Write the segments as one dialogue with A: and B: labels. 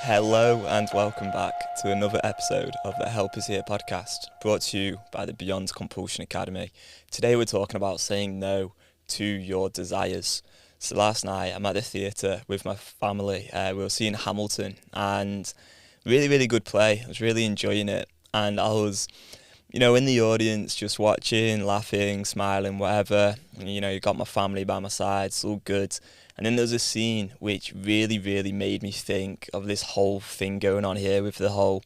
A: Hello and welcome back to another episode of the Help Is Here podcast, brought to you by the Beyond Compulsion Academy. Today we're talking about saying no to your desires. So last night I'm at the theatre with my family. We were seeing Hamilton and really good play. I was really enjoying it, and I was in the audience just watching, laughing, smiling, whatever. And, you got my family by my side, it's all good. And then there was a scene which really made me think of this whole thing going on here with the whole,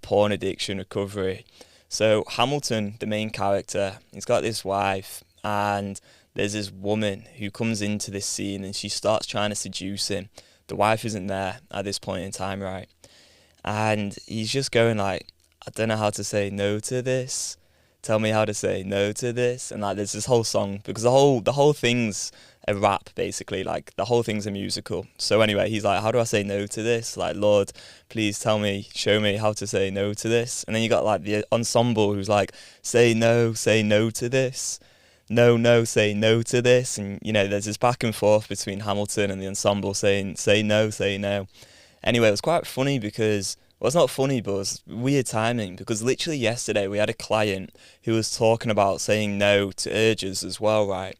A: porn addiction recovery. So Hamilton, the main character, he's got this wife, and there's this woman who comes into this scene and she starts trying to seduce him. The wife isn't there at this point in time, right? And he's just going like, I don't know how to say no to this. Tell me how to say no to this. And there's this whole song, because the whole thing's a rap, basically. The whole thing's a musical. So anyway, he's like, how do I say no to this? Lord, please show me how to say no to this. And then you got the ensemble who's like, say no to this. No, say no to this. And there's this back and forth between Hamilton and the ensemble saying, say no. Anyway, it was quite funny because, well, it's not funny, but it was weird timing, because literally yesterday we had a client who was talking about saying no to urges as well, right?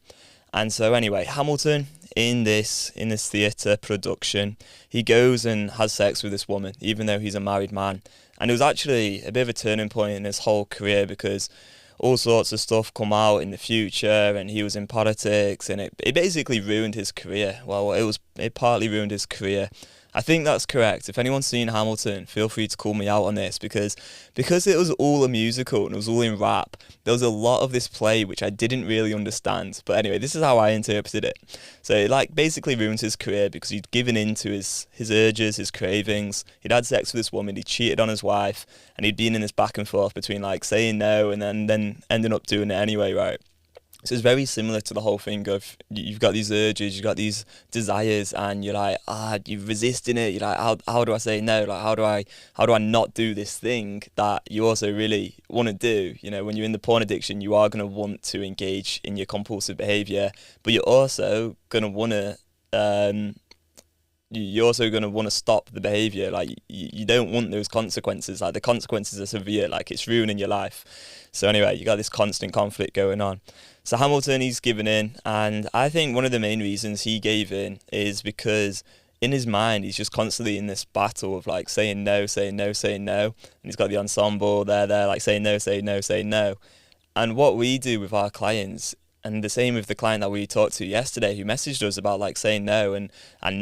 A: And so anyway, Hamilton, in this theatre production, he goes and has sex with this woman, even though he's a married man. And it was actually a bit of a turning point in his whole career, because all sorts of stuff come out in the future, and he was in politics, and it basically ruined his career. Well, it partly ruined his career. I think that's correct. If anyone's seen Hamilton, feel free to call me out on this, because it was all a musical and it was all in rap, there was a lot of this play which I didn't really understand. But anyway, this is how I interpreted it. So it basically ruins his career, because he'd given in to his urges, his cravings. He'd had sex with this woman, he cheated on his wife, and he'd been in this back and forth between saying no and then ending up doing it anyway, right? So it's very similar to the whole thing of, you've got these urges, you've got these desires, and you're like, you're resisting it. You're like, how do I say no? How do I not do this thing that you also really want to do? When you're in the porn addiction, you are going to want to engage in your compulsive behaviour, but you're also going to want to stop the behaviour. You don't want those consequences. The consequences are severe. It's ruining your life. So anyway, you got this constant conflict going on. So Hamilton, he's given in, and I think one of the main reasons he gave in is because in his mind he's just constantly in this battle of saying no, and he's got the ensemble there saying no. And what we do with our clients, and the same with the client that we talked to yesterday who messaged us about saying no and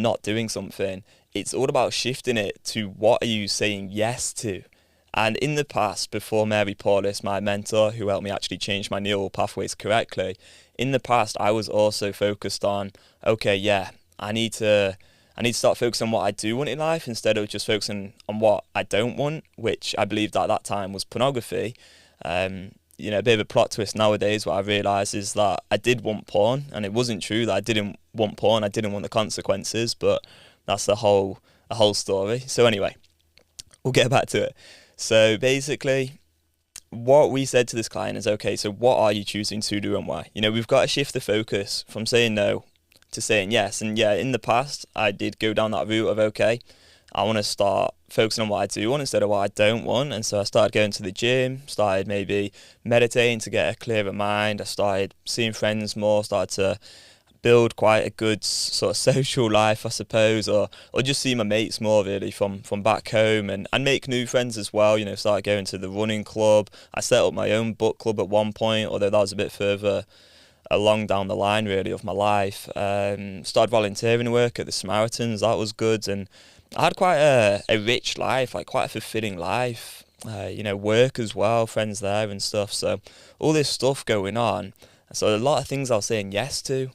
A: not doing something, it's all about shifting it to, what are you saying yes to? And in the past, before Mary Paulus, my mentor, who helped me actually change my neural pathways correctly, in the past I was also focused on, okay, yeah, I need to start focusing on what I do want in life instead of just focusing on what I don't want, which I believed at that time was pornography. A bit of a plot twist nowadays, what I realised is that I did want porn, and it wasn't true that I didn't want porn, I didn't want the consequences, but that's a whole story. So anyway, we'll get back to it. So basically, what we said to this client is, okay, so what are you choosing to do and why? We've got to shift the focus from saying no to saying yes. And yeah, in the past, I did go down that route of, okay, I want to start focusing on what I do want instead of what I don't want. And so I started going to the gym, started maybe meditating to get a clearer mind. I started seeing friends more, started to build quite a good sort of social life, I suppose, or just see my mates more really from back home, and make new friends as well. Started going to the running club. I set up my own book club at one point, although that was a bit further along down the line really of my life. Started volunteering work at the Samaritans, that was good, and I had quite a rich life, quite a fulfilling life. Work as well, friends there and stuff. So all this stuff going on. So a lot of things I was saying yes to.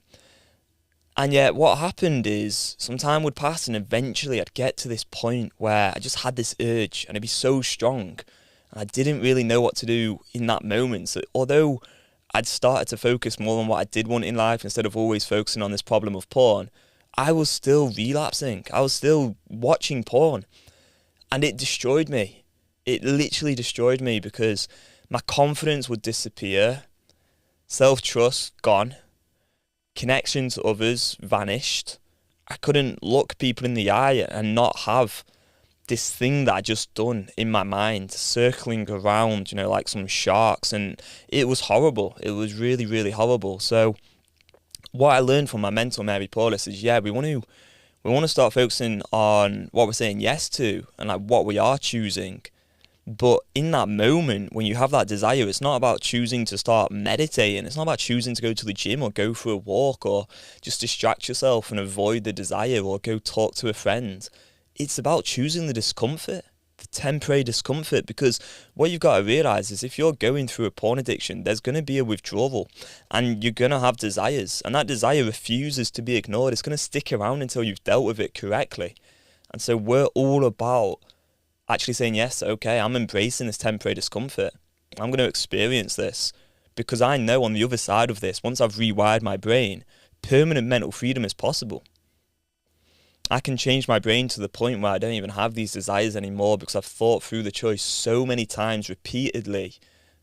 A: And yet what happened is some time would pass, and eventually I'd get to this point where I just had this urge, and it'd be so strong, and I didn't really know what to do in that moment. So although I'd started to focus more on what I did want in life instead of always focusing on this problem of porn, I was still relapsing. I was still watching porn, and it destroyed me. It literally destroyed me, because my confidence would disappear, self-trust gone, connection to others vanished. I couldn't look people in the eye and not have this thing that I just done in my mind, circling around, like some sharks, and it was horrible. It was really, really horrible. So what I learned from my mentor, Mary Paulus, is we want to start focusing on what we're saying yes to and like what we are choosing. But in that moment, when you have that desire, it's not about choosing to start meditating. It's not about choosing to go to the gym or go for a walk or just distract yourself and avoid the desire or go talk to a friend. It's about choosing the discomfort, the temporary discomfort, because what you've got to realise is if you're going through a porn addiction, there's going to be a withdrawal and you're going to have desires, and that desire refuses to be ignored. It's going to stick around until you've dealt with it correctly. And so we're all about actually saying, yes, okay, I'm embracing this temporary discomfort. I'm going to experience this because I know on the other side of this, once I've rewired my brain, permanent mental freedom is possible. I can change my brain to the point where I don't even have these desires anymore because I've thought through the choice so many times repeatedly,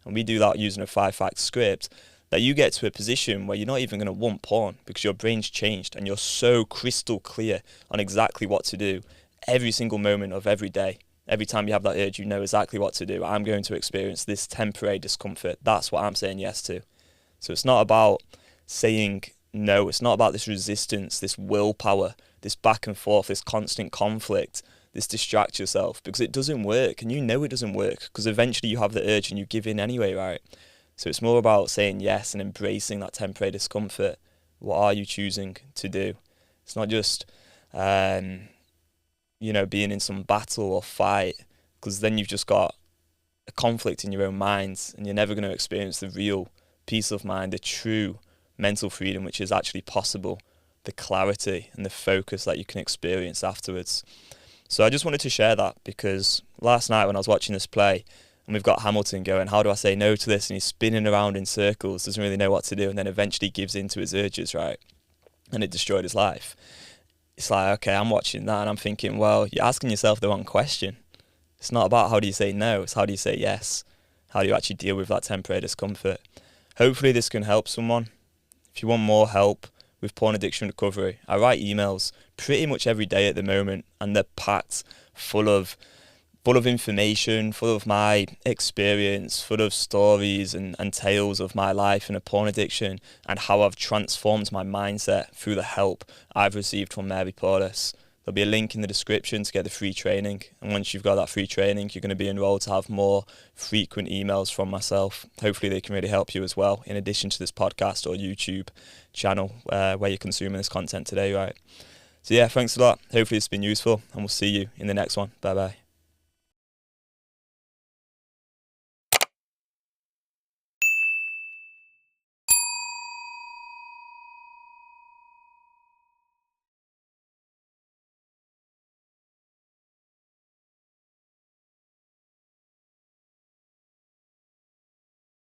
A: and we do that using a 5-fact script, that you get to a position where you're not even going to want porn because your brain's changed and you're so crystal clear on exactly what to do every single moment of every day. Every time you have that urge, you know exactly what to do. I'm going to experience this temporary discomfort. That's what I'm saying yes to. So it's not about saying no. It's not about this resistance, this willpower, this back and forth, this constant conflict, this distract yourself, because it doesn't work. And you know it doesn't work because eventually you have the urge and you give in anyway, right? So it's more about saying yes and embracing that temporary discomfort. What are you choosing to do? It's not just being in some battle or fight, because then you've just got a conflict in your own mind and you're never going to experience the real peace of mind, the true mental freedom, which is actually possible, the clarity and the focus that you can experience afterwards. So I just wanted to share that because last night when I was watching this play and we've got Hamilton going, how do I say no to this? And he's spinning around in circles, doesn't really know what to do, and then eventually gives in to his urges, right? And it destroyed his life. It's like, okay, I'm watching that and I'm thinking, well, you're asking yourself the wrong question. It's not about how do you say no, it's how do you say yes. How do you actually deal with that temporary discomfort? Hopefully this can help someone. If you want more help with porn addiction recovery, I write emails pretty much every day at the moment, and they're packed full of information, full of my experience, full of stories and tales of my life in a porn addiction and how I've transformed my mindset through the help I've received from Mary Paulus. There'll be a link in the description to get the free training, and once you've got that free training, you're going to be enrolled to have more frequent emails from myself. Hopefully they can really help you as well, in addition to this podcast or YouTube channel where you're consuming this content today, right? So yeah, thanks a lot. Hopefully it's been useful, and we'll see you in the next one. Bye bye.